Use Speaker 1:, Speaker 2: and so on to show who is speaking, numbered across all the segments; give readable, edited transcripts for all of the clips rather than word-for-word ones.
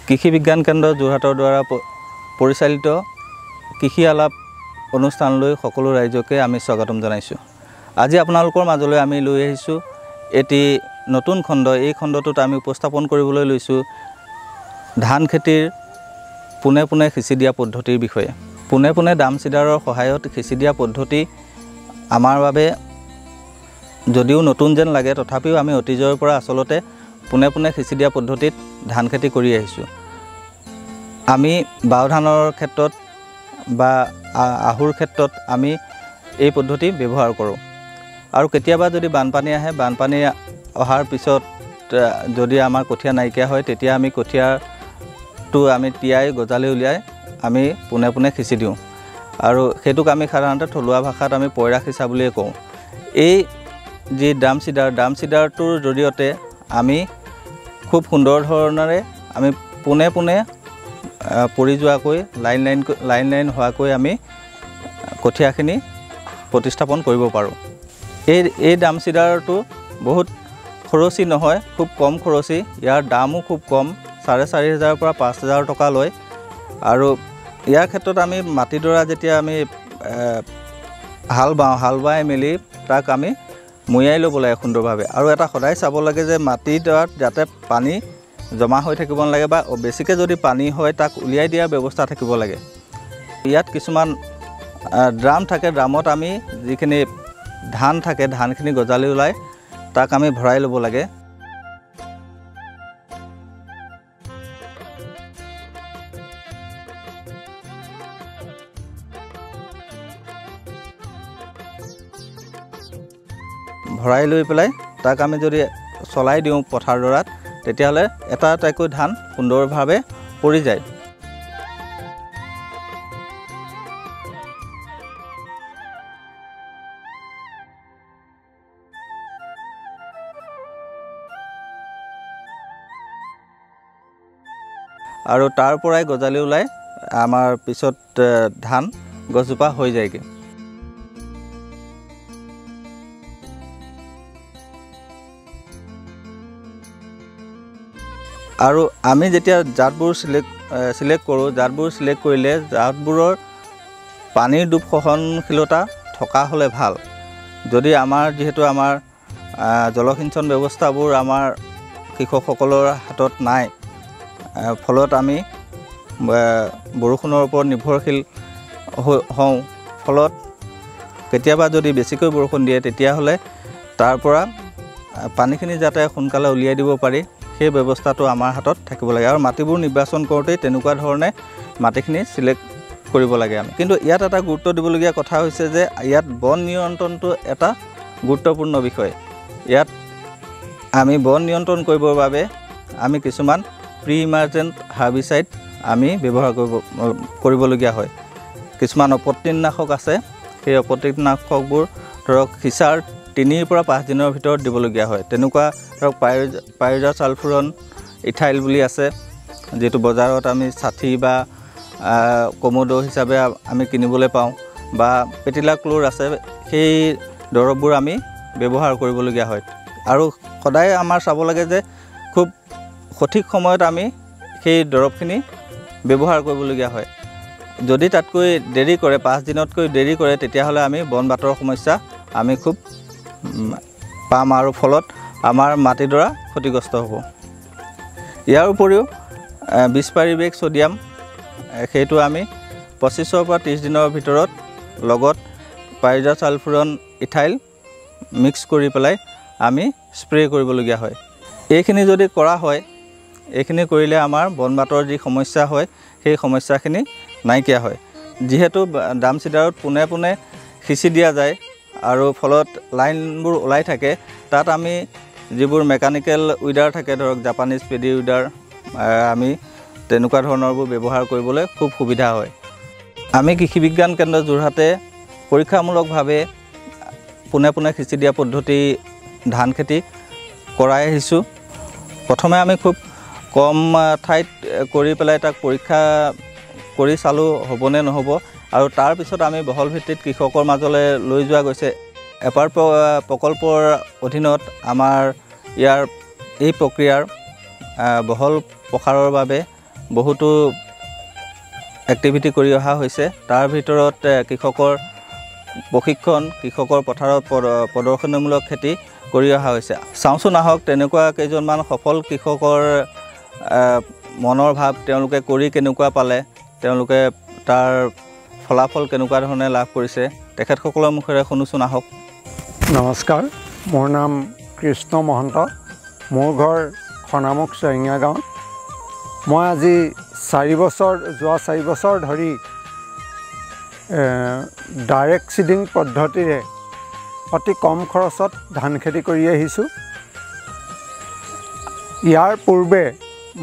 Speaker 1: কৃষি বিজ্ঞান কেন্দ্ৰ যোৰহাটৰ দ্বাৰা পৰিচালিত কৃষি আলাপ অনুষ্ঠানলৈ সকলো ৰাইজকে আমি স্বাগতম জনাইছোঁ। আজি আপোনালোকৰ মাজলৈ আমি লৈ আহিছোঁ এটি নতুন খণ্ড। এই খণ্ডটোত আমি উপস্থাপন কৰিবলৈ লৈছোঁ ধান খেতিৰ পোনে পোনে সিঁচি দিয়া পদ্ধতিৰ বিষয়ে। পোনে পোনে ড্ৰাম চিডাৰৰ সহায়ত সিঁচি দিয়া পদ্ধতি আমাৰ বাবে যদিও নতুন যেন লাগে, তথাপিও আমি অতীজৰ পৰা আচলতে পোনে পোনে সিঁচি দিয়া পদ্ধতিত ধান খেতি কৰি আহিছোঁ। আমি বাও ধানৰ ক্ষেত্ৰত বা আহুৰ ক্ষেত্ৰত আমি এই পদ্ধতি ব্যৱহাৰ কৰোঁ। আৰু কেতিয়াবা যদি বানপানী আহে, বানপানী অহাৰ পিছত যদি আমাৰ কঠীয়া নাইকিয়া হয়, তেতিয়া আমি কঠীয়াটো আমি তিয়াই গজালি উলিয়াই আমি পোনে পোনে সিঁচি দিওঁ। আৰু সেইটোক আমি সাধাৰণতে থলুৱা ভাষাত আমি পইৰা সিঁচা বুলিয়ে কওঁ। এই যি ড্ৰাম চিডাৰটোৰ জৰিয়তে আমি খুব সুন্দৰ ধৰণেৰে আমি পোনে পোনে পৰি যোৱাকৈ লাইন লাইন হোৱাকৈ আমি কঠীয়াখিনি প্ৰতিস্থাপন কৰিব পাৰোঁ। এই ড্ৰাম চিডাৰটো বহুত খৰচী নহয়, খুব কম খৰচী। ইয়াৰ দামো খুব কম, 4,500 পৰা 5,000 টকা লয়। আৰু ইয়াৰ ক্ষেত্ৰত আমি মাটিডৰা যেতিয়া আমি হাল বাই মেলি তাক আমি মৈয়াই ল'ব লাগে সুন্দৰভাৱে। আৰু এটা সদায় চাব লাগে যে মাটিডৰাত যাতে পানী জমা হৈ থাকিব নালাগে, বা বেছিকৈ যদি পানী হয় তাক উলিয়াই দিয়াৰ ব্যৱস্থা থাকিব লাগে। ইয়াত কিছুমান ড্ৰাম থাকে, ড্ৰামত আমি যিখিনি ধান থাকে, ধানখিনি গজালি ওলাই তাক আমি ভৰাই ল'ব লাগে। ভৰাই লৈ পেলাই তাক আমি যদি চলাই দিওঁ পথাৰডৰাত, তেতিয়াহ'লে এটা এটাকৈ ধান সুন্দৰভাৱে পৰি যায়। আৰু তাৰ পৰাই গজালি ওলাই আমাৰ পিছত ধান গছজোপা হৈ যায়গৈ। আৰু আমি যেতিয়া জাতবোৰ চিলেক্ট কৰোঁ, জাতবোৰ চিলেক্ট কৰিলে জাতবোৰৰ পানীৰ ডুব সহনশীলতা থকা হ'লে ভাল। যদি যিহেতু আমাৰ জলসিঞ্চন ব্যৱস্থাবোৰ আমাৰ কৃষকসকলৰ হাতত নাই, ফলত আমি বৰষুণৰ ওপৰত নিৰ্ভৰশীল হওঁ। ফলত কেতিয়াবা যদি বেছিকৈ বৰষুণ দিয়ে, তেতিয়াহ'লে তাৰ পৰা পানীখিনি যাতে সোনকালে উলিয়াই দিব পাৰি, সেই ব্যৱস্থাটো আমাৰ হাতত থাকিব লাগে। আৰু মাটিবোৰ নিৰ্বাচন কৰোঁতেই তেনেকুৱা ধৰণে মাটিখিনি চিলেক্ট কৰিব লাগে আমি। কিন্তু ইয়াত এটা গুৰুত্ব দিবলগীয়া কথা হৈছে যে ইয়াত বন নিয়ন্ত্ৰণটো এটা গুৰুত্বপূৰ্ণ বিষয়। ইয়াত আমি বন নিয়ন্ত্ৰণ কৰিবৰ বাবে আমি কিছুমান প্ৰি ইমাৰ্জেণ্ট হাৰ্বিচাইড আমি ব্যৱহাৰ কৰিবলগীয়া হয়। কিছুমান অপতৃণনাশক আছে, সেই অপতৃণনাশকবোৰ ধৰক সিঁচাৰ 3 পৰা 5 দিনৰ ভিতৰত দিবলগীয়া হয়। তেনেকুৱা ধৰক পাইৰজাছালফুৰন ইথাইল বুলি আছে, যিটো বজাৰত আমি 60 বা কমোডো হিচাপে আমি কিনিবলৈ পাওঁ, বা পেটিলাক্লোৰ আছে। সেই দৰৱবোৰ আমি ব্যৱহাৰ কৰিবলগীয়া হয়। আৰু সদায় আমাৰ চাব লাগে যে খুব সঠিক সময়ত আমি সেই দৰৱখিনি ব্যৱহাৰ কৰিবলগীয়া হয়। যদি তাতকৈ দেৰি কৰে, 5 দিনতকৈ দেৰি কৰে, তেতিয়াহ'লে আমি বন বাতৰ সমস্যা আমি খুব পাম, আৰু ফলত আমাৰ মাটিডৰা ক্ষতিগ্ৰস্ত হ'ব। ইয়াৰ উপৰিও 20 পাৰিবেগ ছ'ডিয়াম, সেইটো আমি 25 পৰা 30 দিনৰ ভিতৰত লগত পাইৰজাছালফুৰন ইথাইল মিক্স কৰি পেলাই আমি স্প্ৰে কৰিবলগীয়া হয়। এইখিনি যদি কৰা হয়, এইখিনি কৰিলে আমাৰ বন বাতৰ যি সমস্যা হয়, সেই সমস্যাখিনি নাইকিয়া হয়। যিহেতু ড্ৰাম চিডাৰত পোনে পোনে সিঁচি দিয়া যায় আৰু ফলত লাইনবোৰ ওলাই থাকে, তাত আমি যিবোৰ মেকানিকেল উইডাৰ থাকে, ধৰক জাপানীজ পেডি উইডাৰ, আমি তেনেকুৱা ধৰণৰবোৰ ব্যৱহাৰ কৰিবলৈ খুব সুবিধা হয়। আমি কৃষি বিজ্ঞান কেন্দ্ৰ যোৰহাটে পৰীক্ষামূলকভাৱে পোনে পোনে সিঁচি দিয়া পদ্ধতি ধান খেতি কৰাই আহিছোঁ। প্ৰথমে আমি খুব কম ঠাইত কৰি পেলাই তাক পৰীক্ষা কৰি চালোঁ হ'বনে নহ'ব, আৰু তাৰপিছত আমি বহল ভিত্তিত কৃষকৰ মাজলৈ লৈ যোৱা গৈছে। এপাৰ প্ৰকল্পৰ অধীনত আমাৰ এই প্ৰক্ৰিয়াৰ বহল প্ৰসাৰৰ বাবে বহুতো এক্টিভিটি কৰি অহা হৈছে। তাৰ ভিতৰত কৃষকৰ প্ৰশিক্ষণ, কৃষকৰ পথাৰত প্ৰদৰ্শনীমূলক খেতি কৰি অহা হৈছে। চাওঁচোন আহক তেনেকুৱা কেইজনমান সফল কৃষকৰ মনৰ ভাৱ, তেওঁলোকে কৰি কেনেকুৱা পালে, তেওঁলোকে তাৰ ফলাফল কেনেকুৱা ধৰণে লাভ কৰিছে, তেখেতসকলৰ মুখেৰে শুনোচোন আহক।
Speaker 2: নমস্কাৰ, মোৰ নাম কৃষ্ণ মহন্ত। মোৰ ঘৰ খনামুখ চেৰেঙীয়া গাঁৱত। মই আজি যোৱা 4 বছৰ ধৰি ডাইৰেক্ট চিডিং পদ্ধতিৰে অতি কম খৰচত ধান খেতি কৰি আহিছোঁ। ইয়াৰ পূৰ্বে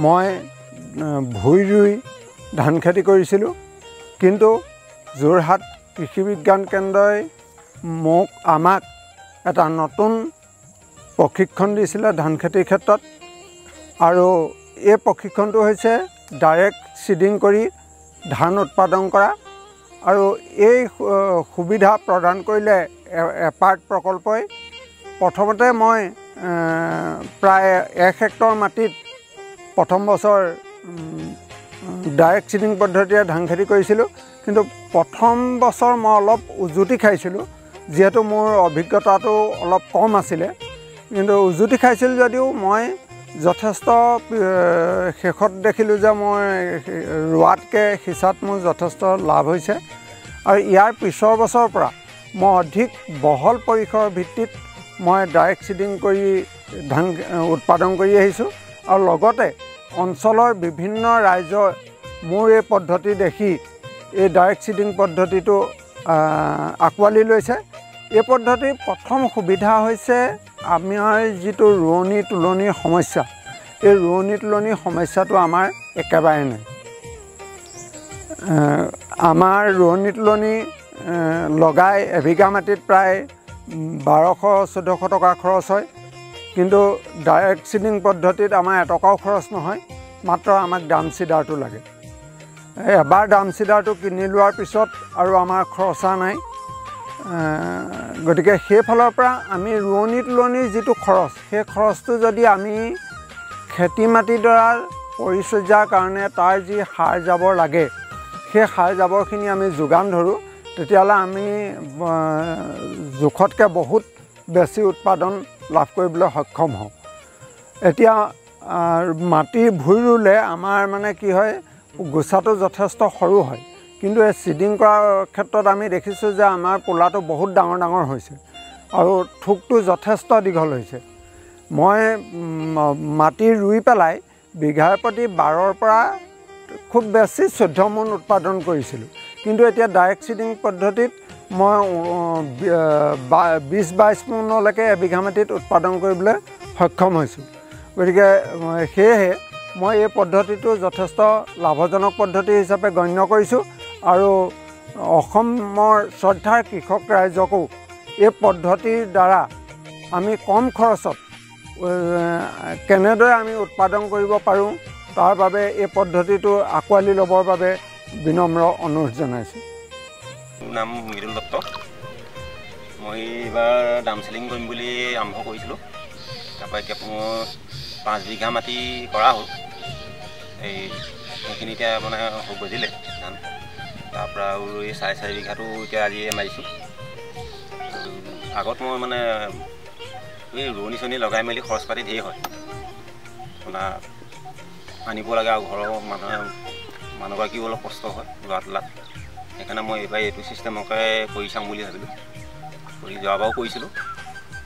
Speaker 2: মই ভুই ৰুই ধান খেতি কৰিছিলোঁ, কিন্তু যোৰহাট কৃষি বিজ্ঞান কেন্দ্ৰই আমাক এটা নতুন প্ৰশিক্ষণ দিছিলে ধান খেতিৰ ক্ষেত্ৰত। আৰু এই প্ৰশিক্ষণটো হৈছে ডাইৰেক্ট চিডিং কৰি ধান উৎপাদন কৰা। আৰু এই সুবিধা প্ৰদান কৰিলে এপাৰ্ট প্ৰকল্পই। প্ৰথমতে মই প্ৰায় 1 হেক্টৰ মাটিত প্ৰথম বছৰ ডাইৰেক্ট চিডিং পদ্ধতিৰে ধান খেতি কৰিছিলোঁ, কিন্তু প্ৰথম বছৰ মই অলপ উজুতি খাইছিলোঁ, যিহেতু মোৰ অভিজ্ঞতাটো অলপ কম আছিলে। কিন্তু উজুতি খাইছিলোঁ যদিও মই যথেষ্ট শেষত দেখিলোঁ যে মই ৰোৱাতকৈ সিঁচাত মোৰ যথেষ্ট লাভ হৈছে। আৰু ইয়াৰ পিছৰ বছৰৰ পৰা মই অধিক বহল পৰিসৰৰ ভিত্তিত মই ডাইৰেক্ট চিডিং কৰি ধান উৎপাদন কৰি আহিছোঁ। আৰু লগতে অঞ্চলৰ বিভিন্ন ৰাইজৰ মোৰ এই পদ্ধতি দেখি এই ডাইৰেক্ট চিডিং পদ্ধতিটো আঁকোৱালি লৈছে। এই পদ্ধতিৰ প্ৰথম সুবিধা হৈছে আমাৰ যিটো ৰোৱনী তোলনিৰ সমস্যা, এই ৰোৱনী তোলনিৰ সমস্যাটো আমাৰ একেবাৰে নাই। আমাৰ ৰোৱনী তোলনি লগাই এবিঘা মাটিত প্ৰায় 1200-1400 টকা খৰচ হয়, কিন্তু ডাইৰেক্ট চিডিং পদ্ধতিত আমাৰ এটকাও খৰচ নহয়, মাত্ৰ আমাক ডাম চিডাৰটো লাগে। এবাৰ ডাম চিডাৰটো কিনি লোৱাৰ পিছত আৰু আমাৰ খৰচা নাই। গতিকে সেইফালৰ পৰা আমি ৰোৱনী তোলনিৰ যিটো খৰচ, সেই খৰচটো যদি আমি খেতি মাটিডৰাৰ পৰিচৰ্যাৰ কাৰণে তাৰ যি সাৰ জাবৰ লাগে, সেই সাৰ জাবৰখিনি আমি যোগান ধৰোঁ, তেতিয়াহ'লে আমি জোখতকৈ বহুত বেছি উৎপাদন লাভ কৰিবলৈ সক্ষম হওঁ। এতিয়া মাটি ভুই ৰুলে আমাৰ মানে কি হয়, গোচাটো যথেষ্ট সৰু হয়, কিন্তু এই চিডিং কৰাৰ ক্ষেত্ৰত আমি দেখিছোঁ যে আমাৰ পোলাটো বহুত ডাঙৰ ডাঙৰ হৈছে আৰু থোকটো যথেষ্ট দীঘল হৈছে। মই মাটি ৰুই পেলাই বিঘাৰ প্ৰতি 12ৰ পৰা খুব বেছি 14 মোন উৎপাদন কৰিছিলোঁ, কিন্তু এতিয়া ডাইৰেক্ট চিডিং পদ্ধতিত মই 20-22 মোনলৈকে এবিঘা মাটিত উৎপাদন কৰিবলৈ সক্ষম হৈছোঁ। গতিকে সেয়েহে মই এই পদ্ধতিটো যথেষ্ট লাভজনক পদ্ধতি হিচাপে গণ্য কৰিছোঁ। আৰু অসমৰ শ্ৰদ্ধাৰ কৃষক ৰাইজকো এই পদ্ধতিৰ দ্বাৰা আমি কম খৰচত কেনেদৰে আমি উৎপাদন কৰিব পাৰোঁ, তাৰ বাবে এই পদ্ধতিটো আঁকোৱালি ল'বৰ বাবে বিনম্ৰ অনুৰোধ জনাইছোঁ।
Speaker 3: মোৰ নাম মৃদুল দত্ত। মই এইবাৰ ডাম চিলিং কৰিম বুলি আৰম্ভ কৰিছিলোঁ। তাৰপৰা এতিয়া মোৰ 5 বিঘা মাটি কৰা হ'ল। সেইখিনি এতিয়া মানে গজিলে ধান। তাৰপৰা আৰু এই 4.5 বিঘাটো এতিয়া আজিয়ে মাৰিছোঁ। আগত মই মানে এই ৰোৱনী চোৱনী লগাই মেলি খৰচ পাতি ধেৰ হয়, আপোনাৰ আনিব লাগে আৰু ঘৰৰ মানুহগৰাকীও অলপ কষ্ট হয় ৰোৱা তোলাত। সেইকাৰণে মই এইবাৰ এইটো চিষ্টেমকে কৰি চাম বুলি ভাবিলোঁ। কৰি যোৱাবাৰো কৰিছিলোঁ,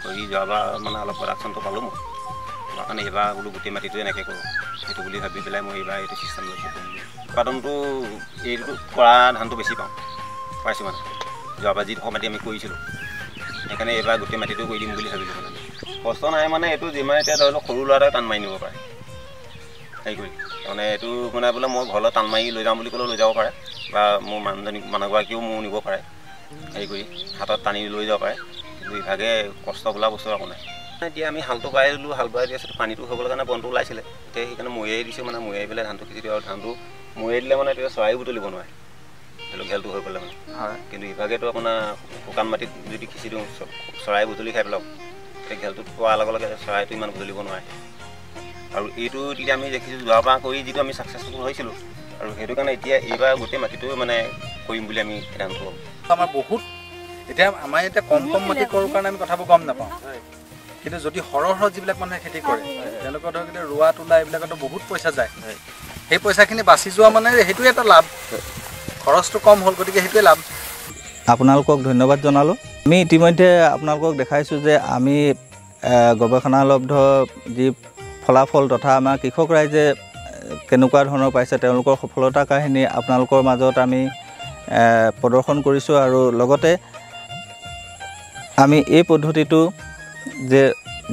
Speaker 3: কৰি যোৱাবাৰ মানে অলপ প্ৰডাকশ্যনটো পালোঁ মই। তাৰ কাৰণে এইবাৰ বোলো গোটেই মাটিটো এনেকৈ কৰোঁ, সেইটো বুলি ভাবি পেলাই মই এইবাৰ এইটো চিষ্টেম লৈছোঁ। উৎপাদনটো এইটো কৰা ধানটো বেছি পাইছোঁ মানে যোৱাবাৰ যিডোখৰ মাটি আমি কৰিছিলোঁ, সেইকাৰণে এইবাৰ গোটেই মাটিটো কৰি দিম বুলি ভাবিলোঁ। মানে কষ্ট নাই, মানে এইটো যিমান এতিয়া ধৰি লওক সৰু ল'ৰা এটাই টান মাৰি নিব পাৰে হেৰি কৰি, তাৰমানে এইটো মানে বোলে মই ঘৰলৈ টান মাৰি লৈ যাম বুলি ক'লেও লৈ যাব পাৰে, বা মোৰ মানুহগৰাকীও মোৰ নিব পাৰে হেৰি কৰি, হাতত টানি লৈ যাব পাৰে। কিন্তু ইভাগে কষ্ট বোলা বস্তু একো নাই। এতিয়া আমি হালটো বাই দিলোঁ, হাল বাই দি আছোঁ, পানীটো হ'বলৈ কাৰণে বনটো ওলাইছিলে, এতিয়া সেইকাৰণে মৰিয়াই দিছোঁ। মানে মৰিয়াই পেলাই ধানটো সিঁচি দিওঁ, আৰু ধানটো মৰিয়াই দিলে মানে তেতিয়া চৰাইও বুটলিব নোৱাৰে, ধৰি লওক ঘেলটো হৈ পেলাই মানে। হয়, কিন্তু ইভাগেতো আপোনাৰ শুকান মাটিত যদি সিঁচি দিওঁ, চৰাই বুটলি খাই পেলাওক, সেই ঘেলটোত পোৱাৰ লগে লগে চৰাইটো ইমান বুটলিব নোৱাৰে। আৰু এইটো তেতিয়া আমি দেখিছোঁ যোৱাবাৰ কৰি যিটো আমি ছাকচেছফুল হৈছিলোঁ আৰু সেইটো কাৰণে এতিয়া এইবাৰ গোটেই মাটিটো মানে কৰিম বুলি আমি সিদ্ধান্ত ল'ম।
Speaker 4: আমাৰ বহুত এতিয়া আমাৰ এতিয়া কম মাটি কৰোঁ কাৰণে আমি কথাবোৰ গম নাপাওঁ, কিন্তু যদি সৰহ যিবিলাক মানুহে খেতি কৰে তেওঁলোকৰ ধৰক এতিয়া ৰোৱা তোলা এইবিলাকতো বহুত পইচা যায়, সেই পইচাখিনি বাচি যোৱা মানে সেইটোৱে এটা লাভ, খৰচটো কম হ'ল গতিকে সেইটোৱে লাভ।
Speaker 1: আপোনালোকক ধন্যবাদ জনালোঁ। আমি ইতিমধ্যে আপোনালোকক দেখাইছোঁ যে আমি গৱেষণালব্ধ যি ফলাফল তথা আমাৰ কৃষক ৰাইজে কেনেকুৱা ধৰণৰ পাইছে তেওঁলোকৰ সফলতাৰ কাহিনী আপোনালোকৰ মাজত আমি প্ৰদৰ্শন কৰিছোঁ আৰু লগতে আমি এই পদ্ধতিটো যে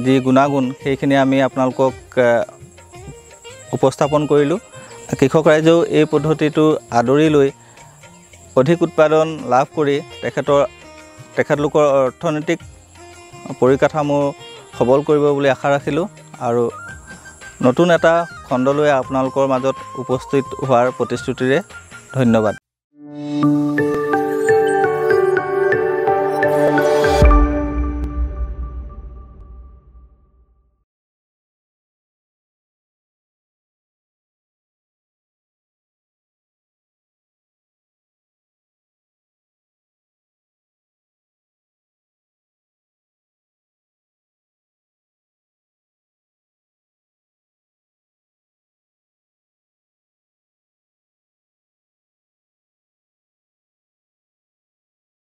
Speaker 1: যি গুণাগুণ সেইখিনি আমি আপোনালোকক উপস্থাপন কৰিলোঁ। কৃষক ৰাইজেও এই পদ্ধতিটো আদৰি লৈ অধিক উৎপাদন লাভ কৰি তেখেতলোকৰ অৰ্থনৈতিক পৰিকাঠামো সবল কৰিব বুলি আশা ৰাখিলোঁ আৰু নতুন এটা খণ্ডলৈ আপোনালোকৰ মাজত উপস্থিত হোৱাৰ প্ৰতিশ্ৰুতিৰে ধন্যবাদ।